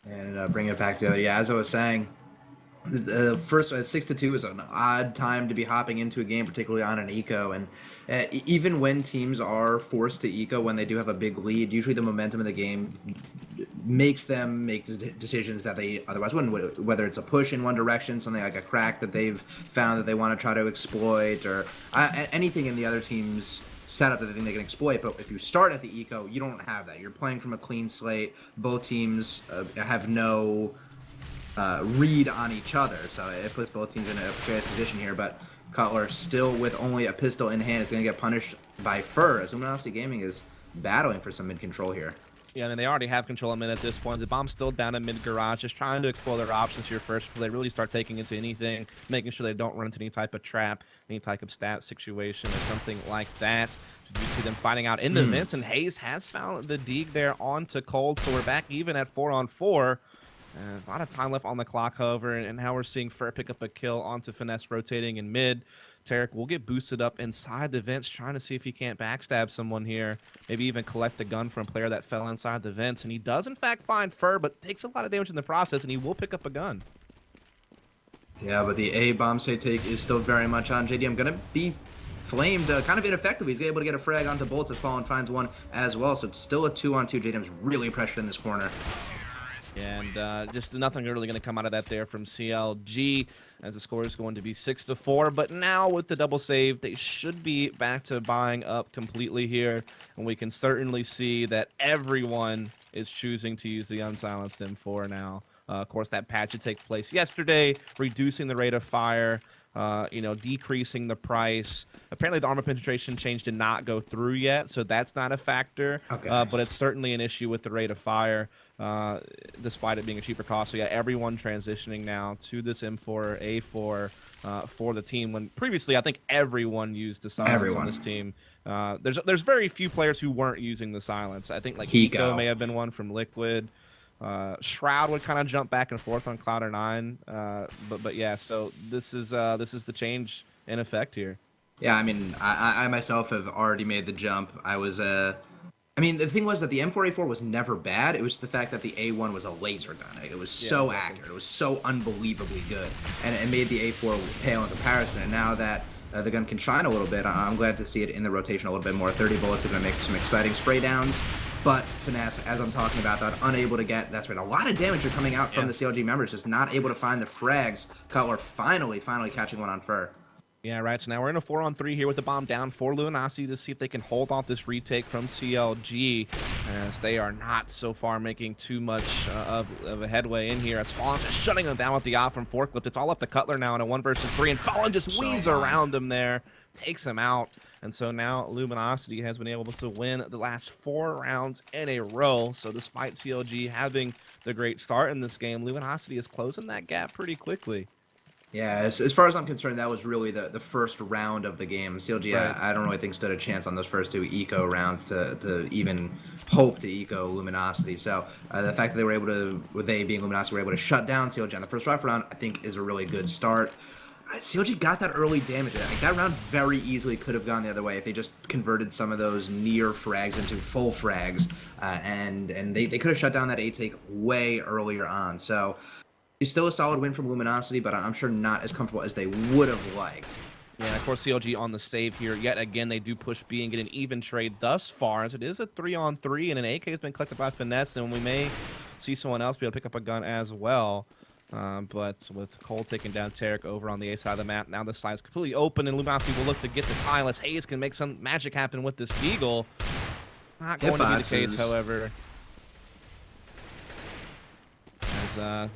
And bring it back together. Yeah, as I was saying, the first 6-2 is an odd time to be hopping into a game, particularly on an eco. And even when teams are forced to eco when they do have a big lead, usually the momentum of the game makes them make decisions that they otherwise wouldn't. Whether it's a push in one direction, something like a crack that they've found that they want to try to exploit, or anything in the other team's setup that they think they can exploit. But if you start at the eco, you don't have that. You're playing from a clean slate. Both teams have no read on each other, so it puts both teams in a precarious position here. But Cutler, still with only a pistol in hand, is going to get punished by Fur, as Luminosity Gaming is battling for some mid control here. Yeah, I mean, they already have control of mid at this point. The bomb's still down in mid garage, just trying to explore their options here first before they really start taking into anything, making sure they don't run into any type of trap, any type of stat situation or something like that. You see them fighting out in the vents, and Hayes has found the dig there onto Cold, so we're back even at 4-on-4. A lot of time left on the clock, however, and now we're seeing Fur pick up a kill onto Finesse rotating in mid. Tarek will get boosted up inside the vents, trying to see if he can't backstab someone here. Maybe even collect the gun from a player that fell inside the vents. And he does, in fact, find Fur, but takes a lot of damage in the process, and he will pick up a gun. Yeah, but the A bomb say take is still very much on JDM. Going to be flamed kind of ineffectively. He's able to get a frag onto Bolts as Fallen finds one as well. So it's still a 2-on-2. JDM's really pressured in this corner. And just nothing really going to come out of that there from CLG, as the score is going to be 6-4. But now with the double save, they should be back to buying up completely here. And we can certainly see that everyone is choosing to use the unsilenced M4 now. Of course, that patch had taken place yesterday, reducing the rate of fire. Decreasing the price. Apparently, the armor penetration change did not go through yet, so that's not a factor. Okay. But it's certainly an issue with the rate of fire, despite it being a cheaper cost. So yeah, everyone transitioning now to this M4, A4 for the team. When previously, I think everyone used the silence on this team. There's very few players who weren't using the silence. I think like Hiko may have been one from Liquid. Shroud would kind of jump back and forth on Cloud or 9, but yeah. So this is the change in effect here. Yeah, I mean, I myself have already made the jump. I was I mean, the thing was that the M4A4 was never bad. It was the fact that the A1 was a laser gun. It was so accurate. It was so unbelievably good, and it made the A4 pale in comparison. And now that the gun can shine a little bit, I'm glad to see it in the rotation a little bit more. 30 bullets are going to make some exciting spray downs. But Finesse, as I'm talking about that, unable to get, that's right, a lot of damage are coming out from the CLG members, just not able to find the frags. Cutler finally catching one on Fur. Yeah, right. So now we're in a 4-on-3 here with the bomb down for Luminosity to see if they can hold off this retake from CLG, as they are not so far making too much of a headway in here. As Fallen just shutting them down with the op from Forklift. It's all up to Cutler now in a 1 versus 3, and Fallen just weaves around him there, takes him out. And so now Luminosity has been able to win the last 4 rounds in a row. So despite CLG having the great start in this game, Luminosity is closing that gap pretty quickly. Yeah, as far as I'm concerned, that was really the first round of the game. CLG, right. I don't really think stood a chance on those first 2 eco rounds to even hope to eco Luminosity. So the fact that they were able to, with they being Luminosity, were able to shut down CLG on the first round, I think is a really good start. CLG got that early damage. Like, that round very easily could have gone the other way if they just converted some of those near frags into full frags, and they could have shut down that A-take way earlier on. So it's still a solid win from Luminosity, but I'm sure not as comfortable as they would have liked. Yeah, of course, CLG on the save here. Yet again, they do push B and get an even trade thus far, as it is a 3-on-3, and an AK has been collected by Finesse, and we may see someone else be able to pick up a gun as well. But with Cole taking down Tarek over on the A side of the map, now the side is completely open, and Luminosity will look to get the tie unless Hayes can make some magic happen with this Beagle. Not going to be the case, however. As,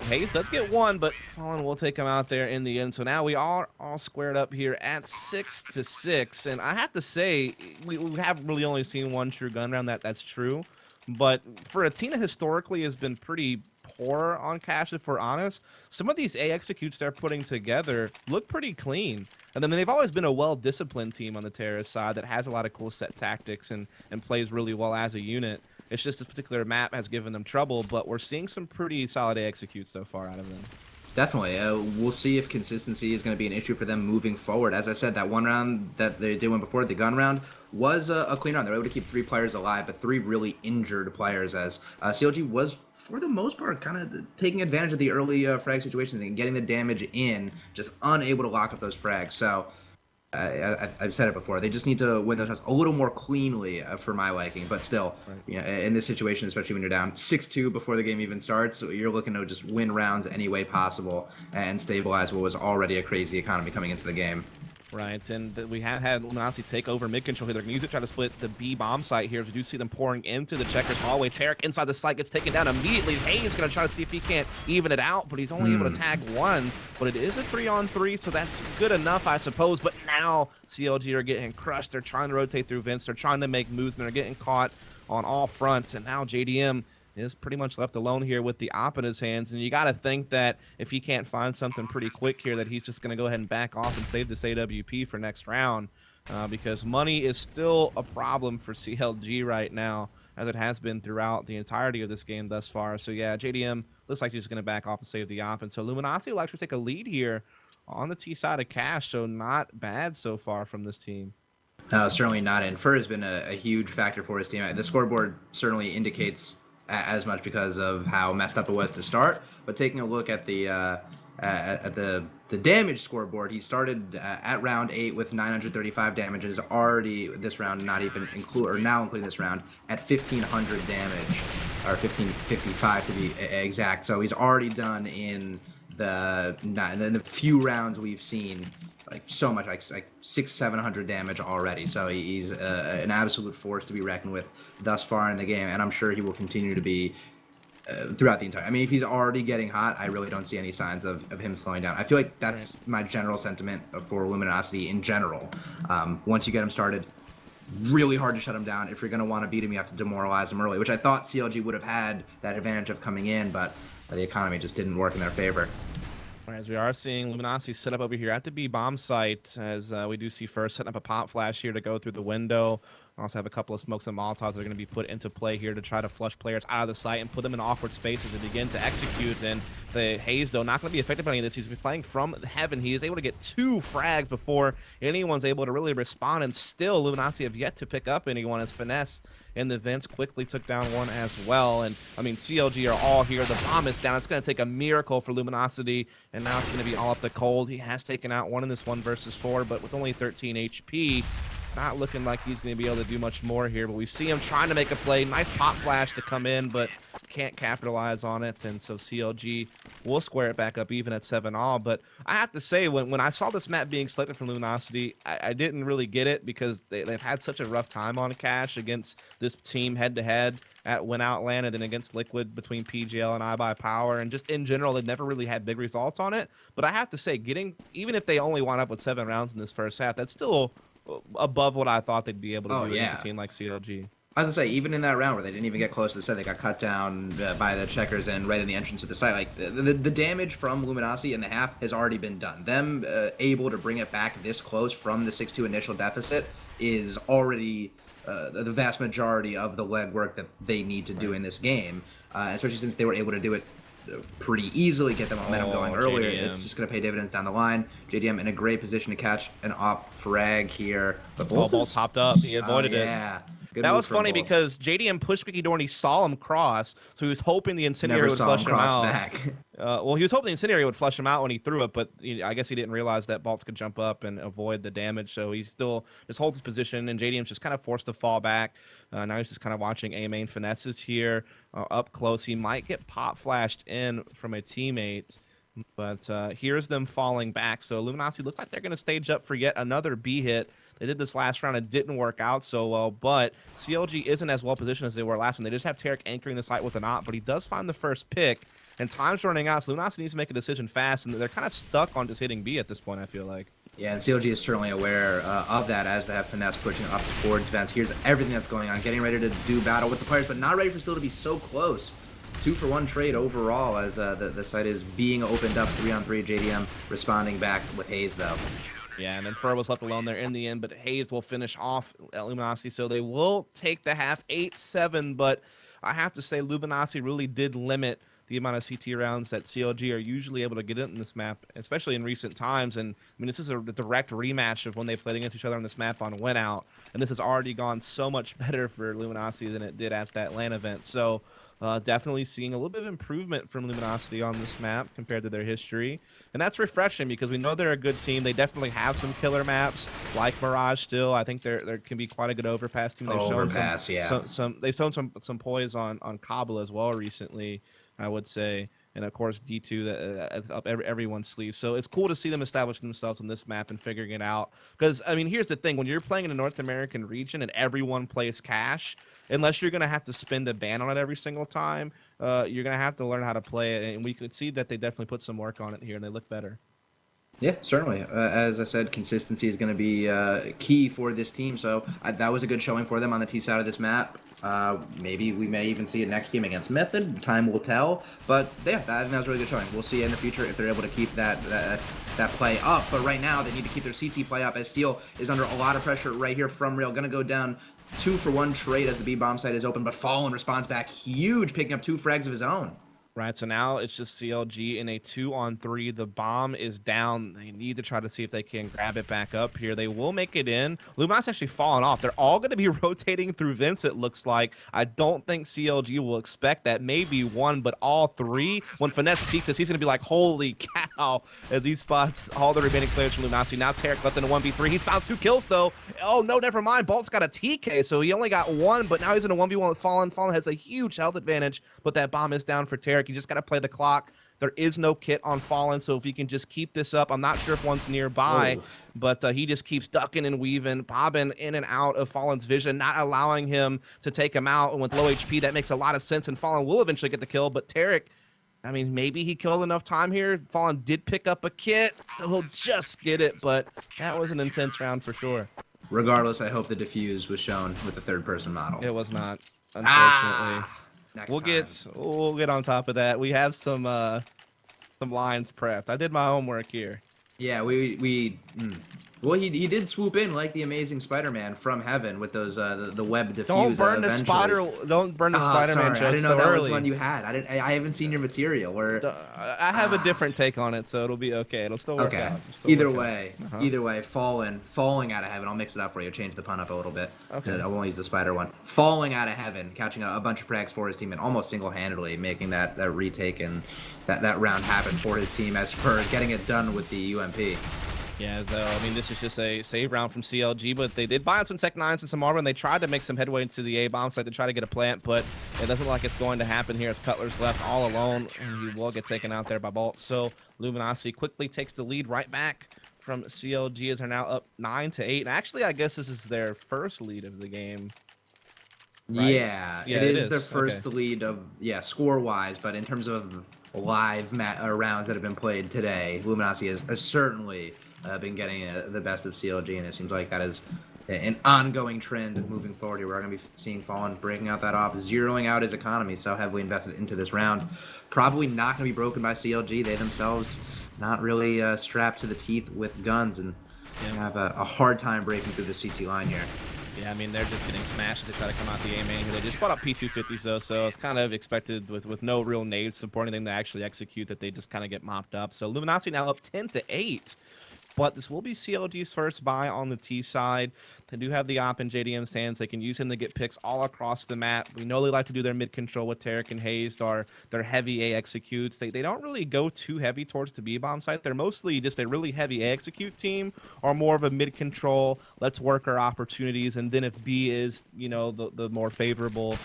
Hayes does get 1, but Fallen will take him out there in the end. So now we are all squared up here at 6-6, and I have to say, we have really only seen 1 true gun round. That's true, but for a team that historically has been pretty poor on cash, if we're honest, some of these A executes they're putting together look pretty clean. And then they've always been a well-disciplined team on the terrorist side that has a lot of cool set tactics and plays really well as a unit. It's just this particular map has given them trouble, but we're seeing some pretty solid A executes so far out of them. Definitely. We'll see if consistency is going to be an issue for them moving forward. As I said, that 1 round that they did win before, the gun round, was a clean run. They were able to keep 3 players alive, but 3 really injured players as CLG was, for the most part, kind of taking advantage of the early frag situations and getting the damage in, just unable to lock up those frags. So I've said it before. They just need to win those rounds a little more cleanly for my liking. But still, you know, in this situation, especially when you're down 6-2 before the game even starts, you're looking to just win rounds any way possible and stabilize what was already a crazy economy coming into the game. Right, and we have had Luminosity take over mid control here. They're going to use it to try to split the B bomb site here. As we do see them pouring into the checkers hallway. Tarek inside the site gets taken down immediately. Hayes going to try to see if he can't even it out, but he's only able to tag 1. But it is a 3-on-3, so that's good enough, I suppose. But now CLG are getting crushed. They're trying to rotate through vents. They're trying to make moves, and they're getting caught on all fronts. And now JDM is pretty much left alone here with the op in his hands, and you got to think that if he can't find something pretty quick here, that he's just going to go ahead and back off and save this AWP for next round, because money is still a problem for CLG right now, as it has been throughout the entirety of this game thus far. So yeah, JDM looks like he's going to back off and save the op, and so Luminosity will actually take a lead here on the T side of Cash, so not bad so far from this team. No, certainly not, and Fur has been a huge factor for his team. The scoreboard certainly indicates as much because of how messed up it was to start, but taking a look at the damage scoreboard, he started at round 8 with 935 damage, and is already this round, not even now including this round, at 1500 damage, or 1555 to be exact. So he's already done in the few rounds we've seen like so much, like 600-700 damage already. So he's an absolute force to be reckoned with thus far in the game, and I'm sure he will continue to be throughout the entire. I mean, if he's already getting hot, I really don't see any signs of him slowing down. I feel like that's my general sentiment for Luminosity in general. Once you get him started, really hard to shut him down. If you're going to want to beat him, you have to demoralize him early, which I thought CLG would have had that advantage of coming in, but the economy just didn't work in their favor. As we are seeing Luminosity set up over here at the B bomb site, as we do see first setting up a pop flash here to go through the window. Also have a couple of smokes and Molotovs that are going to be put into play here to try to flush players out of the site and put them in awkward spaces and begin to execute. And the Hayes, though, not going to be affected by any of this. He's been playing from heaven. He is able to get 2 frags before anyone's able to really respond, and still Luminosity have yet to pick up anyone, as Finesse in the vents quickly took down 1 as well. And I mean, CLG are all here. The bomb is down. It's going to take a miracle for Luminosity, and now it's going to be all up the cold. He has taken out 1 in this 1 versus 4, but with only 13 HP, it's not looking like he's going to be able to do much more here. But we see him trying to make a play. Nice pop flash to come in, but can't capitalize on it. And so CLG will square it back up even at 7-all. But I have to say, when I saw this map being selected from Luminosity, I didn't really get it, because they've had such a rough time on Cash against this team head-to-head at Win Outland, and then against Liquid between PGL and iBuyPower, and just in general, they've never really had big results on it. But I have to say, even if they only wind up with 7 rounds in this first half, that's still above what I thought they'd be able to do against a team like CLG. I was gonna say, even in that round where they didn't even get close to the set, they got cut down by the checkers and right in the entrance of the site. Like the damage from Luminosity in the half has already been done. Them able to bring it back this close from the 6-2 initial deficit is already the vast majority of the legwork that they need to do in this game, especially since they were able to do it pretty easily, get the momentum going earlier. JDM. It's just going to pay dividends down the line. JDM in a great position to catch an op frag here. But Bolt's hopped up. He avoided it. Yeah. That was funny because JDM pushed Squeaky Door and he saw him cross, so he was hoping the incendiary would flush him out. Back. Well, he was hoping the incendiary would flush him out when he threw it, but I guess he didn't realize that Bolts could jump up and avoid the damage, so he still just holds his position, and JDM's just kind of forced to fall back. Now he's just kind of watching A-main finesses here up close. He might get pop flashed in from a teammate, but here's them falling back. So Luminosity looks like they're going to stage up for yet another B hit. They did this last round. It didn't work out so well, but CLG isn't as well positioned as they were last one. They just have Tarek anchoring the site with an op, but he does find the first pick, and time's running out, so Luminosity needs to make a decision fast, and they're kind of stuck on just hitting B at this point, I feel like. Yeah, and CLG is certainly aware of that as they have Finesse pushing up towards vents. Here's everything that's going on, getting ready to do battle with the players, but not ready for still to be so close. 2-for-1 trade overall as the site is being opened up 3-on-3. JDM responding back with Hayes, though. Yeah, and then Fur was left alone there in the end, but Hayes will finish off Luminosity, so they will take the half 8-7, but I have to say Luminosity really did limit the amount of CT rounds that CLG are usually able to get in this map, especially in recent times. And I mean, this is a direct rematch of when they played against each other on this map on Win Out, and this has already gone so much better for Luminosity than it did at that LAN event. So definitely seeing a little bit of improvement from Luminosity on this map compared to their history, and that's refreshing because we know they're a good team. They definitely have some killer maps like Mirage. Still, I think there can be quite a good overpass team. They've shown they've shown some poise on Kabul as well recently, I would say, and of course D2 that's up everyone's sleeve. So it's cool to see them establish themselves on this map and figuring it out. Because I mean, here's the thing: when you're playing in a North American region and everyone plays cash, unless you're gonna have to spend a ban on it every single time, you're gonna have to learn how to play it. And we could see that they definitely put some work on it here, and they look better. Yeah, certainly. As I said, consistency is going to be key for this team. So that was a good showing for them on the T side of this map. Maybe we may even see it next game against Method. Time will tell. But yeah, that was a really good showing. We'll see in the future if they're able to keep that play up. But right now, they need to keep their CT play up as Steel is under a lot of pressure right here from Real. Going to go down 2-for-1 trade as the B-bomb site is open. But Fallen responds back huge, picking up 2 frags of his own. Right, so now it's just CLG in a 2-on-3. The bomb is down. They need to try to see if they can grab it back up here. They will make it in. Luminosity actually fallen off. They're all going to be rotating through vents, it looks like. I don't think CLG will expect that. Maybe one, but all 3. When Finesse peeks this, he's going to be like, holy cow, as he spots all the remaining players from Luminosity. Now Tarek left in a 1v3. He's found 2 kills, though. Oh, no, never mind. Bolt's got a TK, so he only got 1, but now he's in a 1v1 with Fallen. Fallen has a huge health advantage, but that bomb is down for Tarek. You just got to play the clock. There is no kit on Fallen, so if he can just keep this up, I'm not sure if one's nearby, but he just keeps ducking and weaving, bobbing in and out of Fallen's vision, not allowing him to take him out. And with low HP, that makes a lot of sense, and Fallen will eventually get the kill, but Tarek, I mean, maybe he killed enough time here. Fallen did pick up a kit, so he'll just get it, but that was an intense round for sure. Regardless, I hope the defuse was shown with the third-person model. It was not, unfortunately. We'll time. get on top of that. We have some lines prepped. I did my homework here. Yeah, well, he did swoop in like the Amazing Spider-Man from heaven with those the web diffuse. Don't burn the Spider-Man joke I didn't know so that early. was one you had. I haven't seen your material. I have a different take on it, so it'll be okay. It'll still work out. Either way, falling out of heaven. I'll mix it up for you. Change the pun up a little bit. Okay. I won't use the spider one. Falling out of heaven, catching a bunch of frags for his team, and almost single-handedly making that retake and that round happen for his team. As for getting it done with the UMP. Yeah, though, I mean, this is just a save round from CLG, but they did buy out some Tech 9s and some armor, and they tried to make some headway into the A-bomb site to try to get a plant, but it doesn't look like it's going to happen here as Cutler's left all alone, and he will get taken out there by Bolt. So Luminosity quickly takes the lead right back from CLG as they're now up 9-8. And actually, I guess this is their first lead of the game. Right? Yeah, it is their first lead of, score-wise, but in terms of live rounds that have been played today, Luminosity has certainly been getting the best of CLG, and it seems like that is an ongoing trend moving forward here. We're going to be seeing Fallen breaking out that off, zeroing out his economy so heavily invested into this round. Probably not going to be broken by CLG. They themselves not really strapped to the teeth with guns, and have a hard time breaking through the CT line here. Yeah, I mean, they're just getting smashed to try to come out the A main here. They just bought up P250s, though, so it's kind of expected with no real nades supporting them to actually execute that they just kind of get mopped up. So Luminosity now up 10-8. But this will be CLG's first buy on the T side. They do have the op in JDM's hands. They can use him to get picks all across the map. We know they like to do their mid control with Tarek and Hayes, their heavy A executes. They don't really go too heavy towards the B-bomb site. They're mostly just a really heavy A execute team, or more of a mid control, let's work our opportunities. And then if B is, the more favorable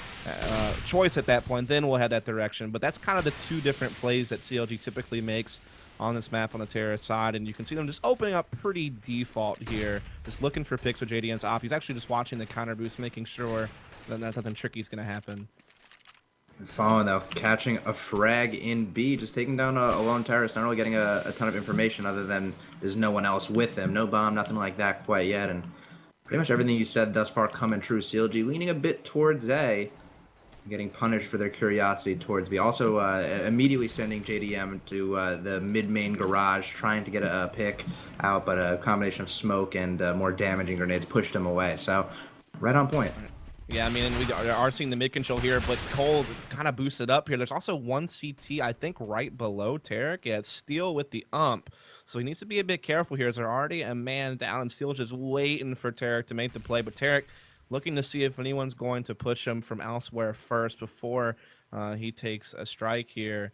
choice at that point, then we'll have that direction. But that's kind of the two different plays that CLG typically makes on this map on the terrorist side, and you can see them just opening up pretty default here, just looking for picks with JDM's op. He's actually just watching the counter boost, making sure that nothing tricky is going to happen. Fallen, though, catching a frag in B, just taking down a lone terrorist, not really getting a ton of information other than there's no one else with him. No bomb, nothing like that quite yet, and pretty much everything you said thus far coming true. CLG leaning a bit towards A, getting punished for their curiosity towards B. Also, immediately sending JDM to the mid-main garage, trying to get a pick out, but a combination of smoke and more damaging grenades pushed him away. So, right on point. Yeah, I mean, we are seeing the mid control here, but Cold kind of boosted up here. There's also one CT, I think, right below Tarek. Yeah, it's Steel with the ump. So he needs to be a bit careful here. Is there already a man down, and Steel's just waiting for Tarek to make the play. But Tarek looking to see if anyone's going to push him from elsewhere first before he takes a strike here.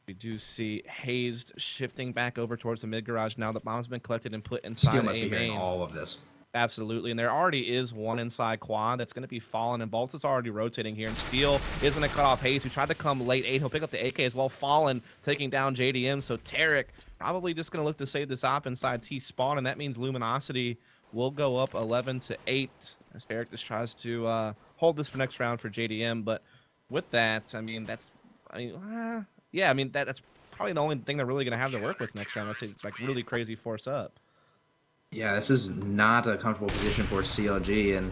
We do see Hazed shifting back over towards the mid garage now. The bomb's been collected and put inside Steel must a be hearing main. all of this. Absolutely, and there already is one inside quad that's going to be falling, and Bolts is already rotating here, and Steel is going to cut off Hayes, who tried to come late 8. He'll pick up the AK as well, Fallen taking down JDM, so Tarek probably just going to look to save this op inside T-spawn, and that means Luminosity will go up 11-8 as Tarek just tries to hold this for next round for JDM, but with that, I mean, that's probably the only thing they're really going to have to work with next round. That's a, like, really crazy force up. Yeah, this is not a comfortable position for CLG, and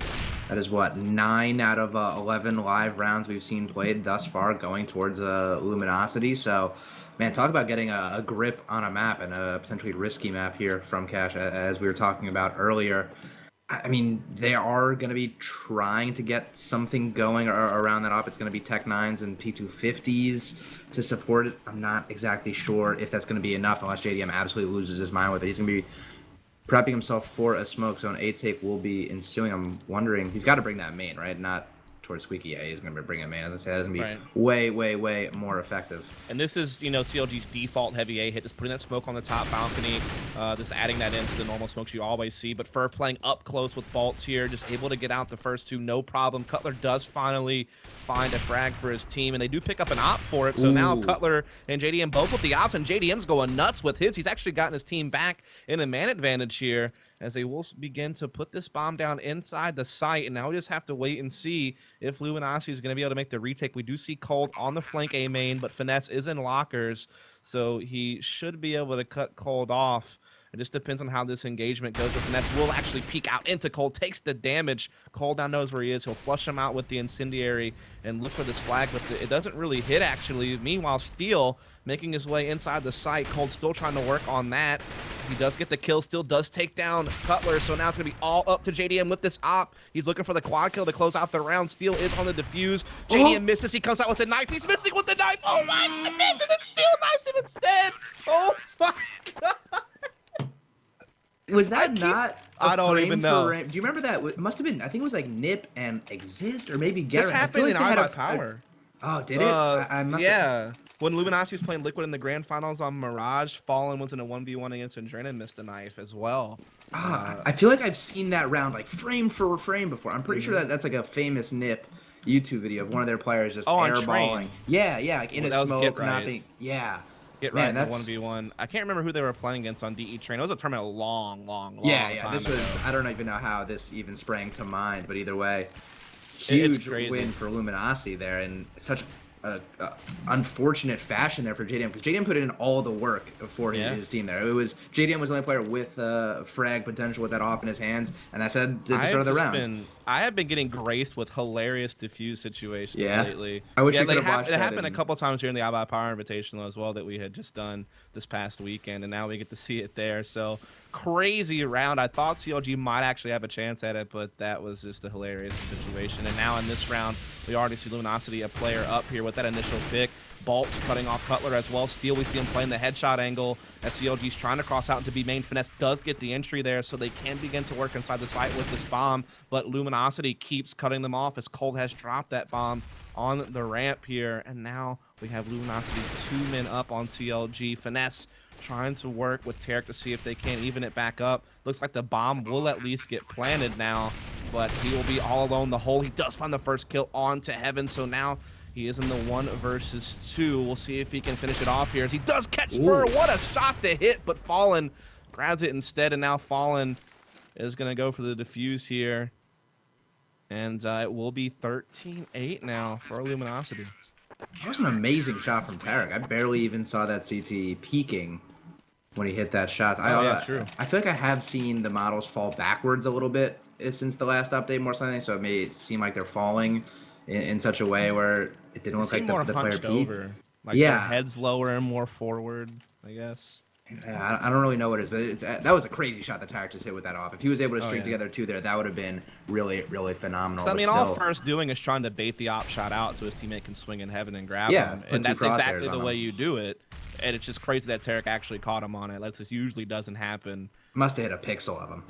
that is what, 9 out of 11 live rounds we've seen played thus far going towards Luminosity. So, man, talk about getting a grip on a map, and a potentially risky map here from Cash, as we were talking about earlier. I mean, they are going to be trying to get something going around that op. It's going to be Tech 9s and P250s to support it. I'm not exactly sure if that's going to be enough unless JDM absolutely loses his mind with it. He's going to be prepping himself for a smoke zone. A-tape will be ensuing. I'm wondering, he's got to bring that main, right? Not towards Squeaky. Yeah, he's going to bring it main. As I say, that's going to be way more effective. And this is, you know, CLG's default heavy A hit, just putting that smoke on the top balcony, just adding that into the normal smokes you always see. But Fur playing up close with Bolts here, just able to get out the first 2, no problem. Cutler does finally find a frag for his team, and they do pick up an op for it. So now Cutler and JDM both with the ops, and JDM's going nuts with his. He's actually gotten his team back in a man advantage here, as they will begin to put this bomb down inside the site. And now we just have to wait and see if Luminosity is going to be able to make the retake. We do see Cold on the flank A main, but Finesse is in lockers, so he should be able to cut Cold off. It just depends on how this engagement goes. But Finesse will actually peek out into Cold, takes the damage. Cold now knows where he is. He'll flush him out with the incendiary and look for this flag, but it doesn't really hit, actually. Meanwhile, Steel making his way inside the site. Cold still trying to work on that. He does get the kill, still does take down Cutler, so now it's going to be all up to JDM with this op. He's looking for the quad kill to close out the round. Steel is on the defuse. JDM misses. He comes out with the knife. He's missing with the knife. Oh my goodness, and then Steel knifes him instead. Oh my God. Was that not I don't even know. Do you remember that? It must have been, I think it was like Nip and Exist, or maybe Garrett. This happened in I by Power. Oh, did it? I must have. When Luminosity was playing Liquid in the grand finals on Mirage, Fallen was in a 1v1 against Adrenaline and missed a knife as well. I feel like I've seen that round like frame for frame before. I'm pretty sure that's like a famous Nip YouTube video of one of their players just airballing. Yeah, like in a smoke, not being. Yeah. Get right in the 1v1. I can't remember who they were playing against on DE Train. It was a tournament a long time this was ago. I don't even know how this even sprang to mind, but either way, huge win for Luminosity there, and such a unfortunate fashion there for JDM, because JDM put in all the work for his team there. It was JDM was the only player with frag potential with that op in his hands, and I said to the start of the round. I have been getting graced with hilarious diffuse situations lately. I wish you could have watched that. It happened a couple times during the I by Power Invitational as well that we had just done this past weekend, and now we get to see it there. So crazy round. I thought CLG might actually have a chance at it, but that was just a hilarious situation. And now in this round, we already see Luminosity, a player up here with that initial pick. Bolts cutting off Cutler as well. Steel, we see him playing the headshot angle as CLG's trying to cross out into B main. Finesse does get the entry there, so they can begin to work inside the site with this bomb, but Luminosity keeps cutting them off as Cold has dropped that bomb on the ramp here, and now we have Luminosity 2 men up on CLG. Finesse trying to work with Tarek to see if they can even it back up. Looks like the bomb will at least get planted now, but he will be all alone the hole. He does find the first kill onto Heaven, so now he is in the 1 versus 2. We'll see if he can finish it off here as he does catch Fur. What a shot to hit, but Fallen grabs it instead, and now Fallen is going to go for the defuse here. And it will be 13-8 now for Luminosity. That was an amazing shot from Tarek. I barely even saw that CT peeking when he hit that shot. True. I feel like I have seen the models fall backwards a little bit since the last update, more something, so it may seem like they're falling in such a way where it didn't look like the player peaked. Like their heads lower and more forward, I guess. Yeah, I don't really know what it is, but that was a crazy shot that Tyre just hit with that off. If he was able to Oh string yeah. together two there, that would have been really, really phenomenal. I But mean, all still, First doing is trying to bait the op shot out so his teammate can swing in heaven and grab yeah, him, put and two that's exactly crosshairs the on way him. you do it. And it's just crazy that Tarek actually caught him on it. Like, this usually doesn't happen. Must have hit a pixel of him.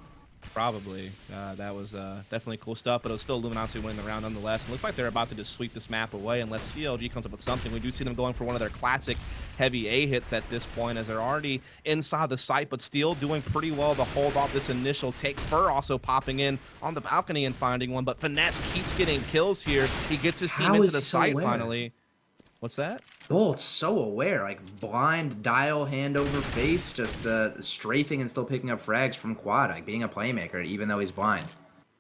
Probably. That was definitely cool stuff, but it was still Luminosity winning the round nonetheless. It looks like they're about to just sweep this map away unless CLG comes up with something. We do see them going for one of their classic heavy A hits at this point as they're already inside the site, but still doing pretty well to hold off this initial take. Fur also popping in on the balcony and finding one, but Finesse keeps getting kills here. He gets his team How into is the he so site aware? finally. What's that? Bolt's so aware, like blind dial, hand over face, just strafing and still picking up frags from quad, like being a playmaker, even though he's blind.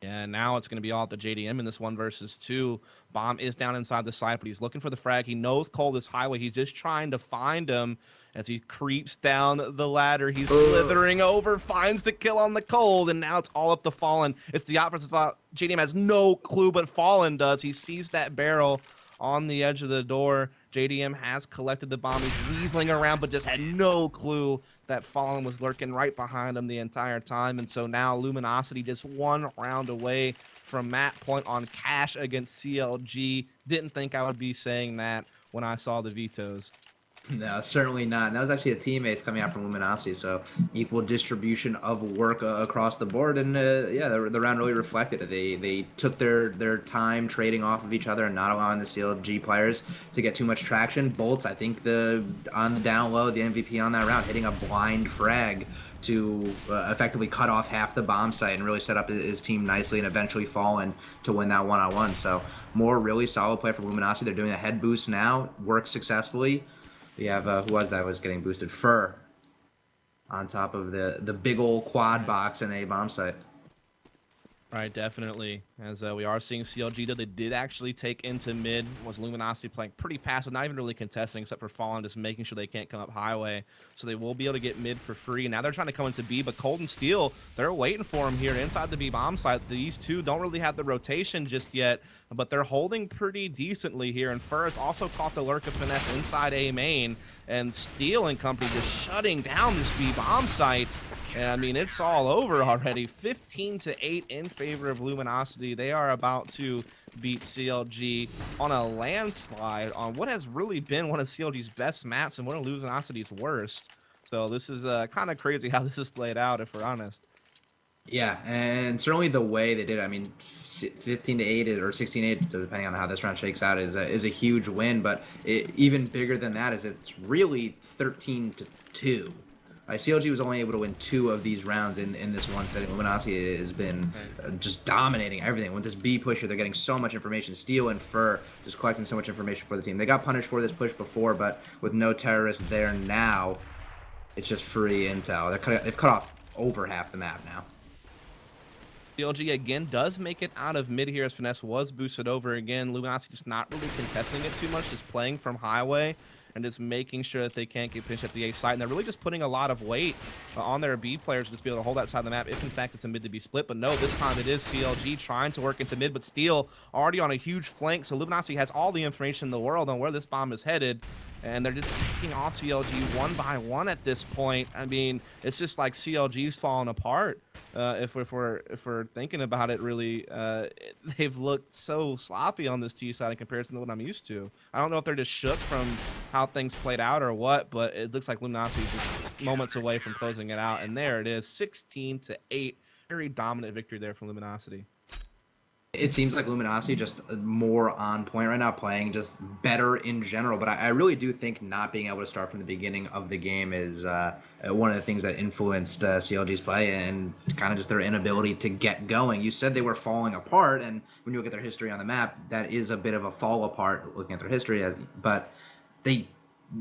Yeah, now it's going to be all at the JDM in this 1 versus 2. Bomb is down inside the site, but he's looking for the frag. He knows Cold is highway. He's just trying to find him as he creeps down the ladder. He's slithering over, finds the kill on the Cold, and now it's all up to Fallen. It's the opposite spot. JDM has no clue, but Fallen does. He sees that barrel on the edge of the door. JDM has collected the bomb. He's weaseling around, but just had no clue that Fallen was lurking right behind him the entire time. And so now Luminosity just 1 round away from match point on cash against CLG. Didn't think I would be saying that when I saw the vetoes. No, certainly not. And that was actually a teammates coming out from Luminosity, so equal distribution of work across the board. And yeah, the round really reflected it. They took their time trading off of each other and not allowing the CLG players to get too much traction. Bolts, I think on the down low, the MVP on that round, hitting a blind frag to effectively cut off half the bomb site and really set up his team nicely, and eventually Fallen to win that one-on-one. So more really solid play for Luminosity. They're doing a head boost now, worked successfully. We have who was getting boosted? Fur on top of the big old quad box in a bomb site. Right, definitely. As we are seeing CLG, though, they did actually take into mid. Was Luminosity playing pretty passive, not even really contesting, except for Fallen, just making sure they can't come up highway. So they will be able to get mid for free. Now they're trying to come into B, but Cold and Steel, they're waiting for him here inside the B bomb site. These two don't really have the rotation just yet, but they're holding pretty decently here. And Fur has also caught the lurk of Finesse inside A main, and Steel and company just shutting down this B bomb site. And I mean, it's all over already. 15-8 in favor of Luminosity. They are about to beat CLG on a landslide on what has really been one of CLG's best maps and one of Luminosity's worst. So this is kind of crazy how this has played out, if we're honest. Yeah, and certainly the way they did it, I mean, 15-8 or 16-8, depending on how this round shakes out, is a huge win. But even bigger than that is it's really 13-2. CLG was only able to win 2 of these rounds in this one setting. Luminosity has been just dominating everything. With this B pusher, they're getting so much information. Steel and Fur just collecting so much information for the team. They got punished for this push before, but with no terrorists there now, it's just free intel. They've cut off over half the map now. CLG again does make it out of mid here as Finesse was boosted over again. Luminosity just not really contesting it too much, just playing from highway and just making sure that they can't get pinched at the A site. And they're really just putting a lot of weight on their B players to just be able to hold that side of the map if, in fact, it's a mid to be split. But no, this time it is CLG trying to work into mid, but Steel already on a huge flank. So Luminosity has all the information in the world on where this bomb is headed. And they're just picking off CLG 1 by 1 at this point. I mean, it's just like CLG's falling apart. If we're thinking about it, really, they've looked so sloppy on this T side in comparison to what I'm used to. I don't know if they're just shook from how things played out or what, but it looks like Luminosity is just moments away from closing it out. And there it is, 16-8. Very dominant victory there from Luminosity. It seems like Luminosity just more on point right now, playing just better in general. But I really do think not being able to start from the beginning of the game is one of the things that influenced CLG's play and kind of just their inability to get going. You said they were falling apart, and when you look at their history on the map, that is a bit of a fall apart looking at their history. But they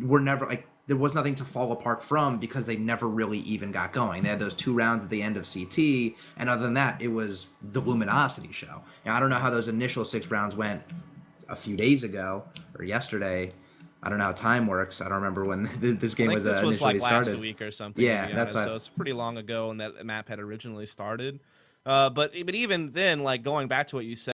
were never like, there was nothing to fall apart from because they never really even got going. They had those 2 rounds at the end of CT, and other than that, it was the Luminosity show. Now, I don't know how those initial 6 rounds went a few days ago or yesterday. I don't know how time works. I don't remember when this game was this was initially like started. last week or something. Yeah, that's so it's pretty long ago when that map had originally started. But even then, like going back to what you said.